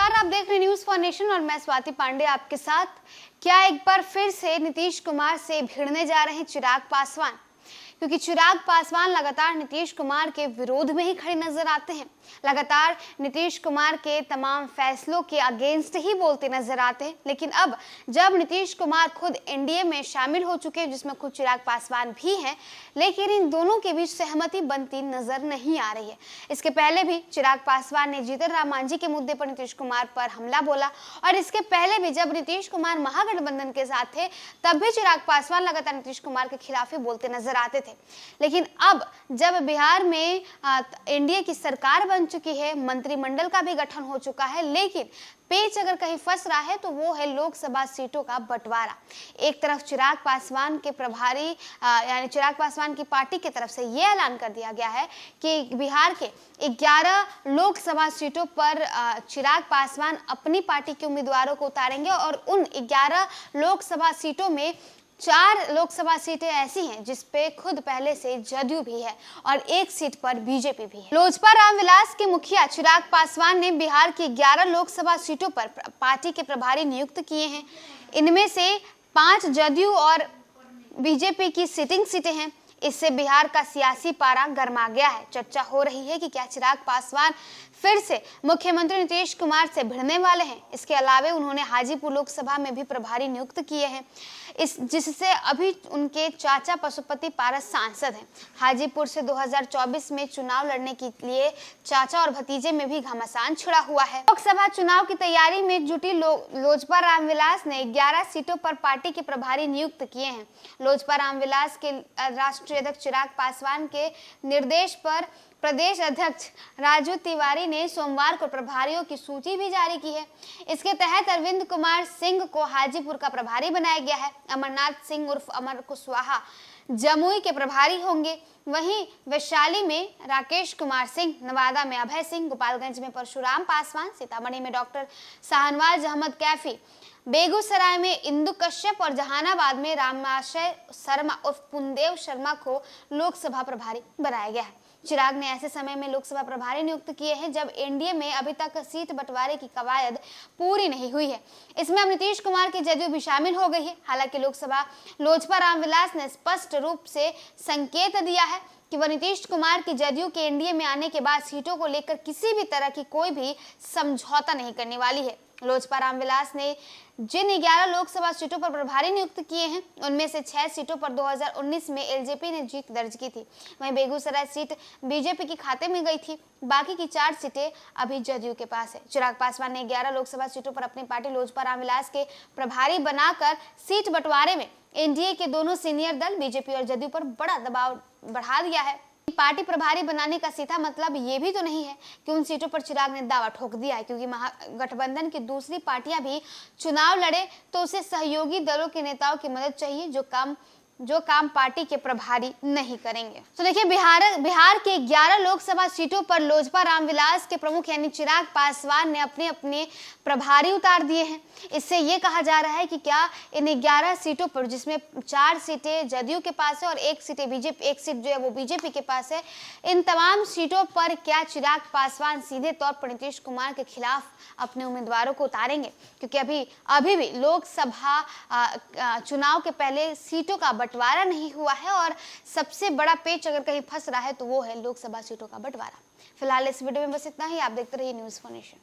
नमस्कार, आप देख रहे हैं न्यूज फॉर नेशन और मैं स्वाति पांडे आपके साथ। क्या एक बार फिर से नीतीश कुमार से भिड़ने जा रहे हैं चिराग पासवान? क्योंकि चिराग पासवान लगातार नीतीश कुमार के विरोध में ही खड़े नजर आते हैं, लगातार नीतीश कुमार के तमाम फैसलों के अगेंस्ट ही बोलते नजर आते हैं। लेकिन अब जब नीतीश कुमार खुद एनडीए में शामिल हो चुके हैं, जिसमें खुद चिराग पासवान भी हैं, लेकिन इन दोनों के बीच सहमति बनती नजर नहीं आ रही है। इसके पहले भी चिराग पासवान ने जीतन राम मांझी के मुद्दे पर नीतीश कुमार पर हमला बोला, और इसके पहले भी जब नीतीश कुमार महागठबंधन के साथ थे तब भी चिराग पासवान लगातार नीतीश कुमार के खिलाफ ही बोलते नजर आते थे। लेकिन अब जब बिहार में एनडीए की सरकार बन चुकी है, मंत्रिमंडल का भी गठन हो चुका है, लेकिन पेच अगर कहीं फंस रहा है तो वो है लोकसभा सीटों का बंटवारा। एक तरफ चिराग पासवान के प्रभारी यानी चिराग पासवान की पार्टी की तरफ से ये ऐलान कर दिया गया है कि बिहार के 11 लोकसभा सीटों पर चिराग पासवान अपनी पार्टी के उम्मीदवारों को उतारेंगे, और उन 11 लोकसभा सीटों में 4 लोकसभा सीटें ऐसी हैं जिसपे खुद पहले से जदयू भी है और 1 सीट पर बीजेपी भी है। लोजपा रामविलास के मुखिया चिराग पासवान ने बिहार की 11 लोकसभा सीटों पर पार्टी के प्रभारी नियुक्त किए हैं। इनमें से 5 जदयू और बीजेपी की सिटिंग सीटें हैं। इससे बिहार का सियासी पारा गर्मा गया है। चर्चा हो रही है कि क्या चिराग पासवान फिर से मुख्यमंत्री नीतीश कुमार से भिड़ने वाले हैं। इसके अलावा उन्होंने हाजीपुर लोकसभा में भी प्रभारी नियुक्त किए हैं, जिससे अभी उनके चाचा पशुपति पारस सांसद हैं। हाजीपुर से 2024 में चुनाव लड़ने के लिए चाचा और भतीजे में भी घमासान छिड़ा हुआ है। लोकसभा चुनाव की तैयारी में जुटी लोजपा रामविलास ने 11 सीटों पर पार्टी के प्रभारी नियुक्त किए हैं। लोजपा रामविलास के राष्ट्रीय अध्यक्ष चिराग पासवान के निर्देश पर प्रदेश अध्यक्ष राजू तिवारी ने सोमवार को प्रभारियों की सूची भी जारी की है। इसके तहत अरविंद कुमार सिंह को हाजीपुर का प्रभारी बनाया गया है। अमरनाथ सिंह उर्फ अमर कुशवाहा जमुई के प्रभारी होंगे। वहीं वैशाली में राकेश कुमार सिंह, नवादा में अभय सिंह, गोपालगंज में परशुराम पासवान, सीतामढ़ी में डॉक्टर शाहनवाज अहमद कैफी, बेगूसराय में इंदु कश्यप और जहानाबाद में रामाशय शर्मा उर्फ पुनदेव शर्मा को लोकसभा प्रभारी बनाया गया है। चिराग ने ऐसे समय में लोकसभा प्रभारी नियुक्त किए हैं जब एनडीए में अभी तक सीट बंटवारे की कवायद पूरी नहीं हुई है। इसमें अब नीतीश कुमार की जदयू भी शामिल हो गई है। हालांकि लोजपा रामविलास ने स्पष्ट रूप से संकेत दिया है कि वह नीतीश कुमार की जदयू के एनडीए में आने के बाद सीटों को लेकर किसी भी तरह की कोई भी समझौता नहीं करने वाली है। लोजपा रामविलास ने जिन 11 लोकसभा सीटों पर प्रभारी नियुक्त किए हैं, उनमें से 6 सीटों पर 2019 में एलजेपी ने जीत दर्ज की थी। वहीं बेगूसराय सीट बीजेपी के खाते में गई थी। बाकी की 4 सीटें अभी जदयू के पास है। चिराग पासवान ने 11 लोकसभा सीटों पर अपनी पार्टी लोजपा रामविलास के प्रभारी बनाकर सीट बंटवारे में एनडीए के दोनों सीनियर दल बीजेपी और जदयू पर बड़ा दबाव बढ़ा दिया है। पार्टी प्रभारी बनाने का सीधा मतलब ये भी तो नहीं है कि उन सीटों पर चिराग ने दावा ठोक दिया है, क्योंकि महागठबंधन की दूसरी पार्टियां भी चुनाव लड़े तो उसे सहयोगी दलों के नेताओं की मदद चाहिए, जो काम पार्टी के प्रभारी नहीं करेंगे। तो देखिए, बिहार के 11 लोकसभा सीटों पर लोजपा रामविलास के प्रमुख यानी चिराग पासवान ने अपने अपने प्रभारी उतार दिए हैं। इससे ये कहा जा रहा है कि क्या इन 11 सीटों पर, जिसमें 4 सीटें जदयू के पास है और 1 सीट जो है वो बीजेपी के पास है, इन तमाम सीटों पर क्या चिराग पासवान सीधे तौर पर नीतीश कुमार के खिलाफ अपने उम्मीदवारों को उतारेंगे? क्योंकि अभी भी लोकसभा चुनाव के पहले सीटों का बंटवारा नहीं हुआ है, और सबसे बड़ा पेच अगर कहीं फंस रहा है तो वो है लोकसभा सीटों का बंटवारा। फिलहाल इस वीडियो में बस इतना ही। आप देखते रहिए न्यूज़ फॉर नेशन।